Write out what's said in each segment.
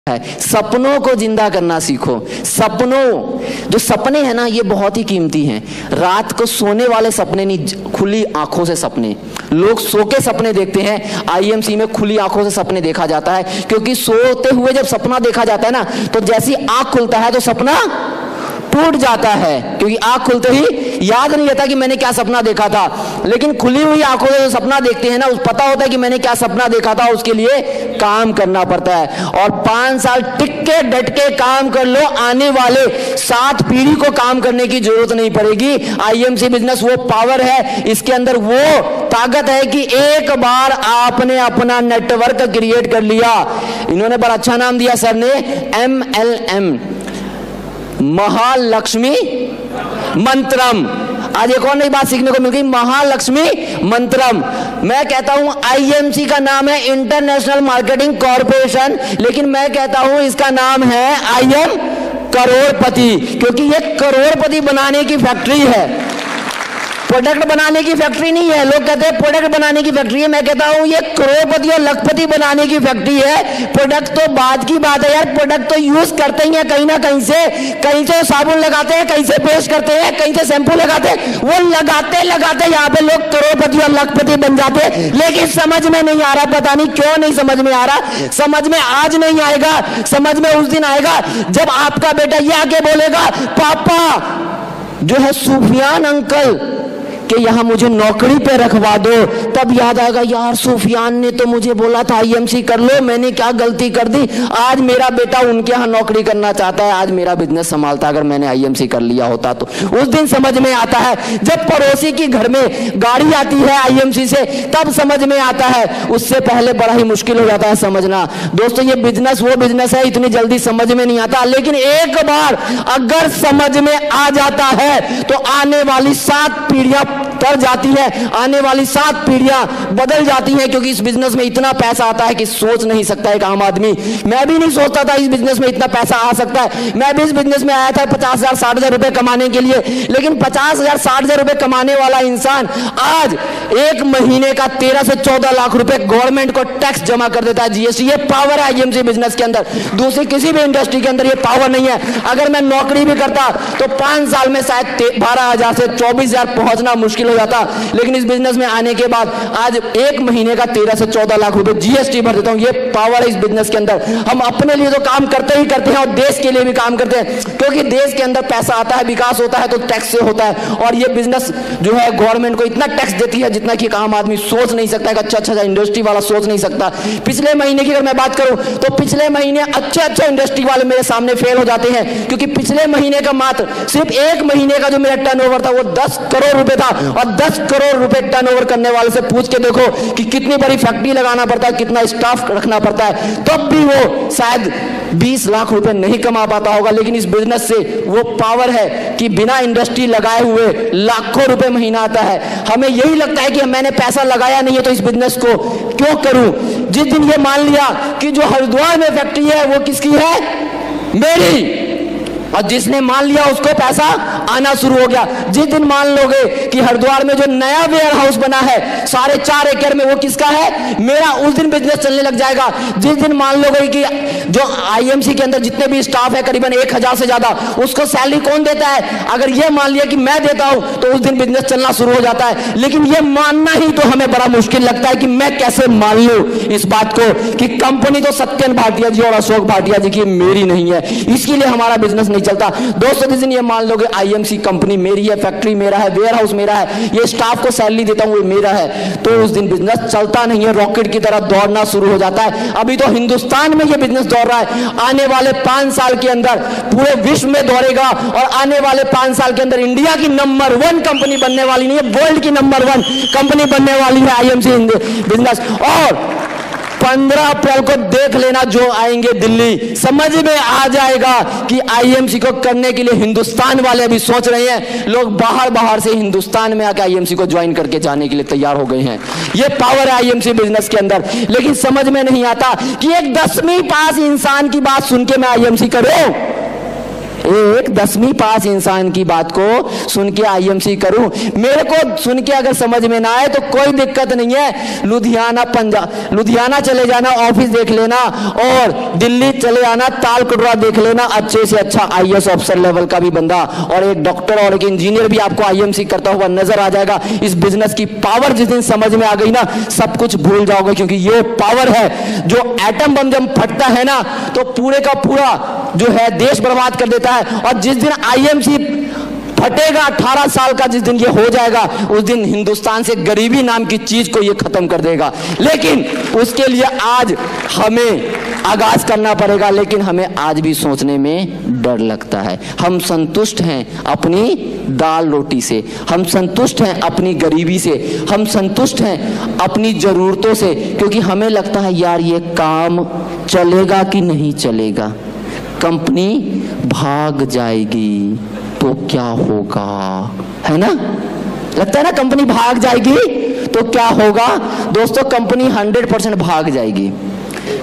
है। सपनों को जिंदा करना सीखो। सपनों, जो सपने हैं ना, ये बहुत ही कीमती हैं। रात को सोने वाले सपने नहीं, खुली आंखों से सपने। लोग सो के सपने देखते हैं, आईएमसी में खुली आंखों से सपने देखा जाता है, क्योंकि सोते हुए जब सपना देखा जाता है ना, तो जैसी आंख खुलता है तो सपना टूट जाता है, क्योंकि आंख खुलते ही याद नहीं रहता कि मैंने क्या सपना देखा था। लेकिन खुली हुई आंखों से जो सपना देखते हैं ना, उस पता होता है कि मैंने क्या सपना देखा था, उसके लिए काम करना पड़ता है। और 5 साल टिक के डट के काम कर लो, आने वाले 7 पीढ़ी को काम करने की जरूरत नहीं पड़ेगी। आईएमसी बिजनेस वो पावर है, इसके अंदर वो ताकत है कि एक बार आपने अपना नेटवर्क क्रिएट कर लिया। इन्होंने बड़ा अच्छा नाम दिया सर ने, MLM, महालक्ष्मी मंत्रम। आज एक और नई बात सीखने को मिल गई, महालक्ष्मी मंत्रम। मैं कहता हूं आईएमसी का नाम है इंटरनेशनल मार्केटिंग कॉर्पोरेशन, लेकिन मैं कहता हूं इसका नाम है IM करोड़पति, क्योंकि ये करोड़पति बनाने की फैक्ट्री है, प्रोडक्ट बनाने की फैक्ट्री नहीं है। लोग कहते हैं प्रोडक्ट बनाने की फैक्ट्री है, मैं कहता हूं ये करोड़पति और लखपति बनाने की फैक्ट्री है। प्रोडक्ट तो बाद की बात है यार, प्रोडक्ट तो यूज करते ही हैं कहीं ना कहीं से साबुन लगाते हैं, कहीं से पेस्ट करते हैं, कहीं से शैम्पू लगाते हैं। वो लगाते लगाते यहाँ पे लोग करोड़पति और लखपति बन जाते हैं, लेकिन समझ में नहीं आ रहा। पता नहीं क्यों नहीं समझ में आ रहा। समझ में आज नहीं आएगा, समझ में उस दिन आएगा जब आपका बेटा ये आके बोलेगा, पापा जो है सुफियान अंकल कि यहाँ मुझे नौकरी पे रखवा दो। तब याद आएगा, यार सुफियान ने तो मुझे बोला था आईएमसी कर लो, मैंने क्या गलती कर दी। आज मेरा बेटा उनके यहाँ नौकरी करना चाहता है, आज मेरा बिजनेस संभालता अगर मैंने आईएमसी कर लिया होता तो। उस दिन समझ में आता है जब पड़ोसी की घर में गाड़ी आती है आईएमसी से, तब समझ में आता है। उससे पहले बड़ा ही मुश्किल हो जाता है समझना। दोस्तों ये बिजनेस वो बिजनेस है, इतनी जल्दी समझ में नहीं आता, लेकिन एक बार अगर समझ में आ जाता है तो आने वाली 7 पीढ़ियां तर जाती है, आने वाली 7 पीढ़ियां बदल जाती हैं। क्योंकि इस बिजनेस में इतना पैसा आता है कि सोच नहीं सकता एक आम आदमी। मैं भी नहीं सोचता था इस बिजनेस में इतना पैसा आ सकता है। मैं भी इस बिजनेस में आया था 50,000 60,000 रुपए कमाने के लिए, लेकिन 50,000 60,000 रुपए कमाने वाला इंसान आज 1 महीने का 13 से 14 लाख रुपए गवर्नमेंट को टैक्स जमा कर देता है, जीएसटी। ये पावर है आईएमसी बिजनेस के अंदर, दूसरी किसी भी इंडस्ट्री के अंदर ये पावर नहीं है। अगर मैं नौकरी भी करता तो 5 साल में शायद 12,000 से 24,000 पहुंचना मुश्किल हो जाता, लेकिन इस बिजनेस में आने के बाद आज 1 महीने का 13 से 14 लाख रुपए जीएसटी भर देता हूं। ये पावर है इस बिजनेस के अंदर। हम अपने लिए तो काम करते ही करते हैं और देश के लिए भी काम करते हैं, क्योंकि देश के अंदर पैसा आता है, विकास होता है तो टैक्स से होता है। और ये बिजनेस जो है गवर्नमेंट को इतना टैक्स देती है जितना कि आम आदमी सोच नहीं सकता है। अच्छा इंडस्ट्री वाला सोच नहीं सकता। पिछले महीने की अगर मैं बात करूं तो पिछले महीने अच्छे इंडस्ट्री वाले मेरे सामने फेल हो जाते हैं, क्योंकि पिछले महीने का मात्र सिर्फ 1 महीने का जो मेरा टर्नओवर था वो 10 करोड़ रुपए था। और 10 करोड़ रुपए टर्नओवर करने वाले से पूछ के देखो कि कितनी बड़ी फैक्ट्री लगाना पड़ता है, कितना स्टाफ रखना पड़ता है, तब भी वो शायद 20 लाख रुपए नहीं कमा पाता होगा। लेकिन इस बिजनेस से वो पावर है कि बिना इंडस्ट्री लगाए हुए लाखों रुपए महीना आता है। हमें यही लगता है कि मैंने पैसा लगाया नहीं है तो इस बिजनेस को क्यों करूं। जिस दिन ये मान लिया कि जो हरिद्वार में फैक्ट्री है वो किसकी है, मेरी, और जिसने मान लिया उसको पैसा आना शुरू हो गया। जिस दिन मान लोगे कि हरिद्वार में जो नया वेयर हाउस बना है 4.5 एकड़ में, वो किसका है, मेरा, उस दिन बिजनेस चलने लग जाएगा। जिस दिन मान लोगे कि जो आईएमसी के अंदर जितने भी स्टाफ है करीबन 1000 से ज्यादा, उसको सैलरी कौन देता है, अगर ये मान लिया कि मैं देता हूं तो उस दिन बिजनेस चलना शुरू हो जाता है। लेकिन ये मानना ही तो हमें बड़ा मुश्किल लगता है कि मैं कैसे मान लूं इस बात को कि कंपनी तो सत्यन भाटिया जी और अशोक भाटिया जी की मेरी नहीं है, इसके लिए हमारा बिजनेस नहीं चलता। दोस्तों जिस दिन ये मान लोगे आईएमसी कंपनी मेरी है, फैक्ट्री मेरा है, वेयर हाउस मेरा है, ये स्टाफ को सैलरी देता हूं ये मेरा है, तो उस दिन बिजनेस चलता नहीं है, रॉकेट की तरह दौड़ना शुरू हो जाता है। अभी तो हिंदुस्तान में ये बिजनेस दौड़ रहा है, आने वाले 5 साल के अंदर पूरे विश्व में दौड़ेगा। और आने वाले 5 साल के अंदर इंडिया की नंबर 1 कंपनी बनने वाली नहीं है, वर्ल्ड की नंबर 1 कंपनी बनने वाली है आईएमसी बिजनेस। और 15 अप्रैल को देख लेना, जो आएंगे दिल्ली, समझ में आ जाएगा कि आईएमसी को करने के लिए हिंदुस्तान वाले अभी सोच रहे हैं। लोग बाहर से हिंदुस्तान में आकर आईएमसी को ज्वाइन करके जाने के लिए तैयार हो गए हैं। ये पावर है आईएमसी बिजनेस के अंदर। लेकिन समझ में नहीं आता कि एक 10वीं पास इंसान की बात सुन के मैं आईएमसी करूं। एक 10वीं पास इंसान की बात को सुन के आईएमसी करूं? मेरे को सुन के अगर समझ में ना आए तो कोई दिक्कत नहीं है, लुधियाना पंजाब, लुधियाना चले जाना, ऑफिस देख लेना, और दिल्ली चले आना, ताल कटोरा देख लेना, अच्छे से अच्छा आईएएस ऑफिसर लेवल का भी बंदा और एक डॉक्टर और एक इंजीनियर भी आपको आईएमसी करता हुआ नजर आ जाएगा। इस बिजनेस की पावर जिस दिन समझ में आ गई ना, सब कुछ भूल जाओगे, क्योंकि ये पावर है जो एटम बम जब फटता है ना तो पूरे का पूरा जो है देश बर्बाद कर देता है। और जिस दिन आईएमसी फटेगा, 18 साल का जिस दिन ये हो जाएगा, उस दिन हिंदुस्तान से गरीबी नाम की चीज को ये खत्म कर देगा। लेकिन उसके लिए आज हमें आगाज करना पड़ेगा, लेकिन हमें आज भी सोचने में डर लगता है। हम संतुष्ट हैं अपनी दाल रोटी से, हम संतुष्ट हैं अपनी गरीबी से, हम संतुष्ट हैं अपनी जरूरतों से, क्योंकि हमें लगता है यार ये काम चलेगा कि नहीं चलेगा, कंपनी भाग जाएगी तो क्या होगा, है ना? लगता है ना कंपनी भाग जाएगी तो क्या होगा। दोस्तों कंपनी 100% भाग जाएगी।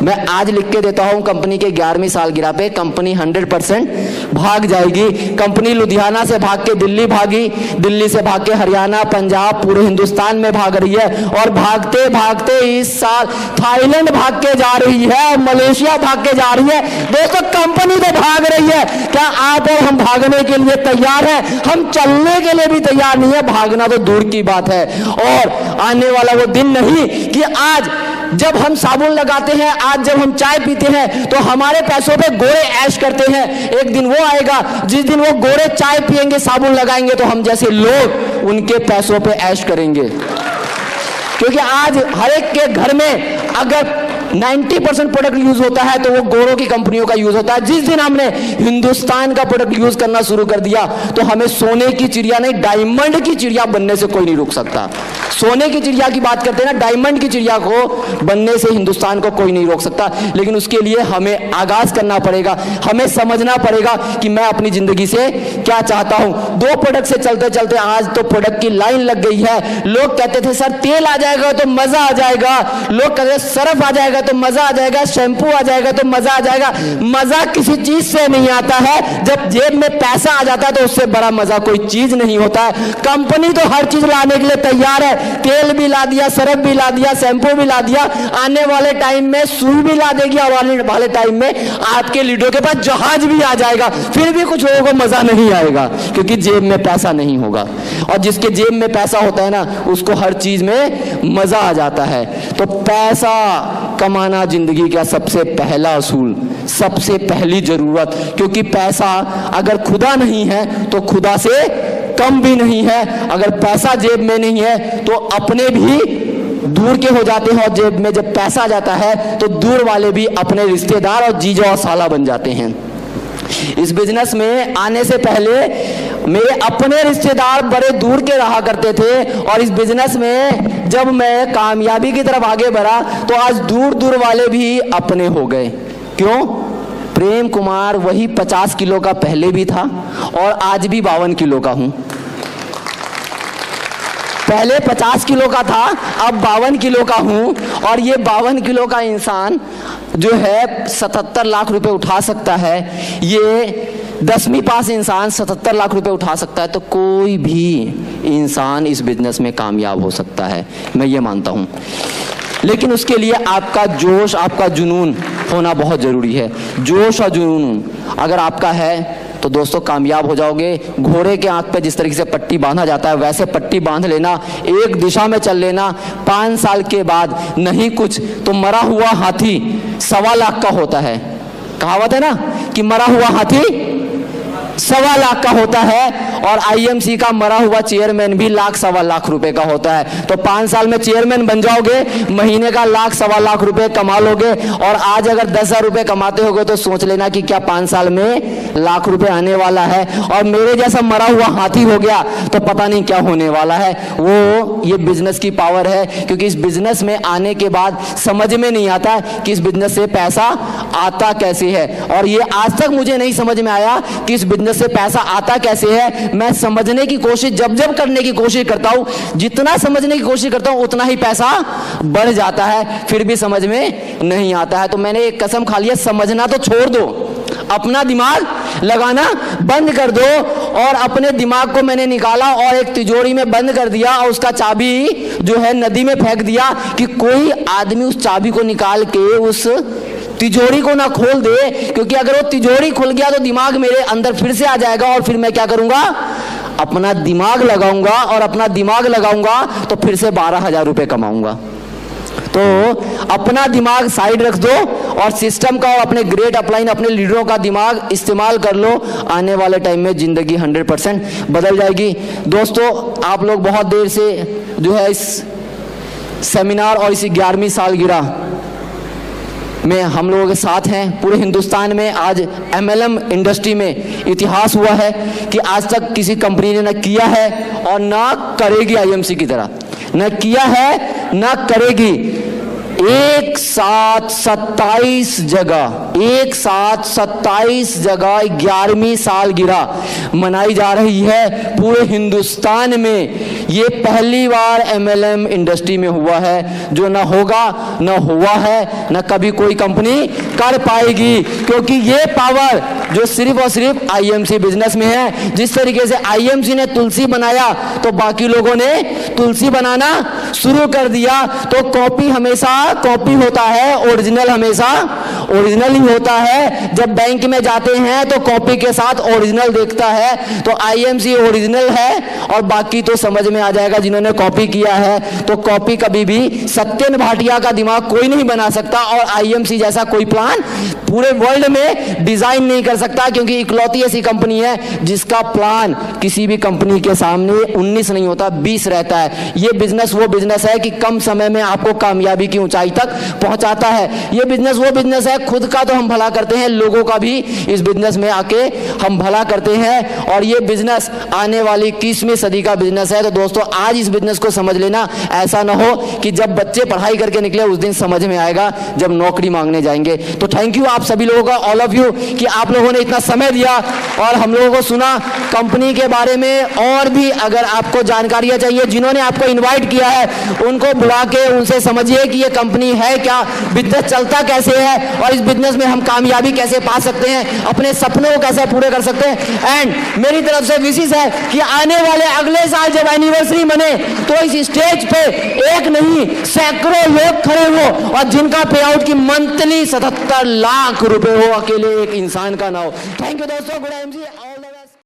मैं आज लिख के देता हूं कंपनी के 11वीं सालगिरह पे, कंपनी 100% भाग जाएगी। कंपनी लुधियाना से भाग के दिल्ली भागी, दिल्ली से भाग के हरियाणा, पंजाब, पूरे हिंदुस्तान में भाग रही है, और भागते भागते इस साल थाईलैंड भाग के जा रही है, मलेशिया भाग के जा रही है। दोस्तों कंपनी तो भाग रही है, क्या आप और हम भागने के लिए तैयार हैं? हम चलने के लिए भी तैयार नहीं है, भागना तो दूर की बात है। और आने वाला वो दिन नहीं कि आज जब हम साबुन लगाते हैं, आज जब हम चाय पीते हैं तो हमारे पैसों पे गोरे ऐश करते हैं। एक दिन वो आएगा जिस दिन वो गोरे चाय पिएंगे, साबुन लगाएंगे, तो हम जैसे लोग उनके पैसों पे ऐश करेंगे। क्योंकि आज हर एक के घर में अगर 90% प्रोडक्ट यूज होता है तो वो गोरों की कंपनियों का यूज होता है। जिस दिन हमने हिंदुस्तान का प्रोडक्ट यूज करना शुरू कर दिया तो हमें सोने की चिड़िया नहीं, डायमंड की चिड़िया बनने से कोई नहीं रोक सकता। सोने की चिड़िया की बात करते हैं ना, डायमंड की चिड़िया को बनने से हिंदुस्तान को कोई नहीं रोक सकता। लेकिन उसके लिए हमें आगाज करना पड़ेगा, हमें समझना पड़ेगा कि मैं अपनी जिंदगी से क्या चाहता हूं। 2 प्रोडक्ट से चलते चलते आज तो प्रोडक्ट की लाइन लग गई है। लोग कहते थे सर तेल आ जाएगा तो मजा आ जाएगा, लोग कहते सरफ आ जाएगा तो मजा आ जाएगा, शैम्पू आ जाएगा तो मजा आ जाएगा। मजा किसी चीज से नहीं आता है, जब जेब में पैसा आ जाता है तो उससे बड़ा मजा कोई चीज नहीं होता है। कंपनी तो हर चीज लाने के लिए तैयार है, तेल भी ला दिया, सरफ भी ला दिया, शैम्पू भी ला दिया, आने वाले टाइम में सुई भी ला देगी, और आने वाले टाइम में आपके लीडर के पास जहाज भी आ जाएगा, फिर भी कुछ लोगों को मजा नहीं आएगा, क्योंकि जेब में पैसा नहीं होगा। और जिसके जेब में पैसा होता है ना, उसको हर चीज में मजा आ जाता है। तो पैसा कमाना जिंदगी का सबसे पहला असूल, सबसे पहली जरूरत, क्योंकि पैसा अगर खुदा नहीं है तो खुदा से कम भी नहीं है। अगर पैसा जेब में नहीं है तो अपने भी दूर के हो जाते हैं, और जेब में जब पैसा जाता है तो दूर वाले भी अपने रिश्तेदार और जीजा और साला बन जाते हैं। इस बिजनेस में आने से पहले मेरे अपने रिश्तेदार बड़े दूर के रहा करते थे, और इस बिजनेस में जब मैं कामयाबी की तरफ आगे बढ़ा तो आज दूर दूर वाले भी अपने हो गए। क्यों? प्रेम कुमार वही 50 किलो का पहले भी था और आज भी 52 किलो का हूं। पहले 50 किलो का था, अब 52 किलो का हूं, और ये 52 किलो का इंसान जो है 77 लाख रुपए उठा सकता है। ये 10वीं पास इंसान 77 लाख रुपए उठा सकता है, तो कोई भी इंसान इस बिजनेस में कामयाब हो सकता है, मैं ये मानता हूं। लेकिन उसके लिए आपका जोश, आपका जुनून होना बहुत जरूरी है। जोश और जुनून अगर आपका है तो दोस्तों कामयाब हो जाओगे। घोड़े के आंख पे जिस तरीके से पट्टी बांधा जाता है वैसे पट्टी बांध लेना, एक दिशा में चल लेना। 5 साल के बाद नहीं कुछ तो मरा हुआ हाथी 1.25 लाख का होता है। कहावत है ना कि मरा हुआ हाथी 1.25 लाख का होता है, और आईएमसी का मरा हुआ चेयरमैन भी 1.25 लाख रुपए का होता है। तो 5 साल में चेयरमैन बन जाओगे, महीने का 1.25 लाख रुपए कमा लोगे। और आज अगर 10,000 रुपए कमाते होगे तो सोच लेना कि क्या 5 साल में लाख रुपए आने वाला है। और मेरे जैसा मरा हुआ हाथी हो गया तो पता नहीं क्या होने वाला है। वो ये बिजनेस की पावर है, क्योंकि इस बिजनेस में आने के बाद समझ में नहीं आता कि इस बिजनेस से पैसा आता कैसे है। और ये आज तक मुझे नहीं समझ में आया कि इस बिजनेस से पैसा आता कैसे है। मैं समझने की कोशिश जब जब करने की कोशिश करता हूं, जितना समझने की कोशिश करता हूं उतना ही पैसा बढ़ जाता है, फिर भी समझ में नहीं आता है। तो मैंने एक कसम खा लिया, समझना तो छोड़ दो, अपना दिमाग लगाना बंद कर दो। और अपने दिमाग को मैंने निकाला और एक तिजोरी में बंद कर दिया और उसका चाबी जो है नदी में फेंक दिया कि कोई आदमी उस चाबी को निकाल के उस तिजोरी को ना खोल दे, क्योंकि अगर वो तिजोरी खुल गया तो दिमाग मेरे अंदर फिर से आ जाएगा और फिर मैं क्या करूंगा, अपना दिमाग लगाऊंगा और अपना दिमाग लगाऊंगा तो फिर से 12,000 रुपए कमाऊंगा। तो अपना दिमाग साइड रख दो और सिस्टम का और अपने ग्रेट अपलाइन अपने लीडरों का दिमाग इस्तेमाल कर लो। आने वाले टाइम में जिंदगी 100% बदल जाएगी। दोस्तों, आप लोग बहुत देर से जो है इस सेमिनार और इस 11वीं सालगिरह में हम लोगों के साथ हैं। पूरे हिंदुस्तान में आज MLM इंडस्ट्री में इतिहास हुआ है कि आज तक किसी कंपनी ने न किया है और ना करेगी IMC की तरह, न किया है ना करेगी। एक साथ 27 जगह 11वीं सालगिरह मनाई जा रही है पूरे हिंदुस्तान में। ये पहली बार MLM इंडस्ट्री में हुआ है, जो ना होगा, ना हुआ है, ना कभी कोई कंपनी कर पाएगी, क्योंकि ये पावर जो सिर्फ और सिर्फ IMC बिजनेस में है। जिस तरीके से IMC ने तुलसी बनाया तो बाकी लोगों ने तुलसी बनाना शुरू कर दिया। तो कॉपी हमेशा कॉपी होता है, ओरिजिनल हमेशा ओरिजिनल ही होता है। जब बैंक में जाते हैं तो कॉपी के साथ ओरिजिनल देखता है, तो IMC ओरिजिनल है और बाकी तो समझ में आ जाएगा जिन्होंने कॉपी किया है। तो कॉपी कभी भी सत्यन भाटिया का दिमाग कोई नहीं बना सकता और IMC जैसा कोई प्लान पूरे वर्ल्ड में डिजाइन नहीं कर सकता, क्योंकि इकलौती ऐसी कंपनी है जिसका प्लान किसी भी कंपनी के सामने 19 नहीं होता, 20 रहता है। ये बिजनेस वो बिजनेस है कि कम समय में आपको कामयाबी की ऊंचाई तक पहुंचाता है। ये बिजनेस वो बिजनेस है, खुद का तो हम भला करते हैं, लोगों का भी इस बिजनेस में आके हम भला करते हैं। और ये बिजनेस आने वाली 21वीं सदी का बिजनेस है। तो दोस्तों, आज इस बिजनेस को समझ लेना, ऐसा ना हो कि जब बच्चे पढ़ाई करके निकले उस दिन समझ में आएगा जब नौकरी मांगने जाएंगे। तो थैंक यू आप सभी लोगों का, ऑल ऑफ यू, कि आप लोगों ने इतना समय दिया और हम लोगों को सुना कंपनी के बारे में। और भी अगर आपको जानकारियां चाहिए, जिन्होंने आपको इन्वाइट किया है उनको बुला के उनसे समझिए कि ये कंपनी है क्या, बिजनेस चलता कैसे है और इस बिजनेस में हम कामयाबी कैसे पा सकते हैं, अपने सपनों को कैसे पूरे कर सकते हैं। एंड मेरी तरफ से विशेष है कि आने वाले अगले साल जब एनिवर्सरी बने तो इस स्टेज पे एक नहीं सैकड़ों लोग खड़े हो और जिनका पे आउट की मंथली 77 लाख रुपए हो, अकेले एक इंसान का ना हो। थैंक यू दोस्तों, गुड IMC।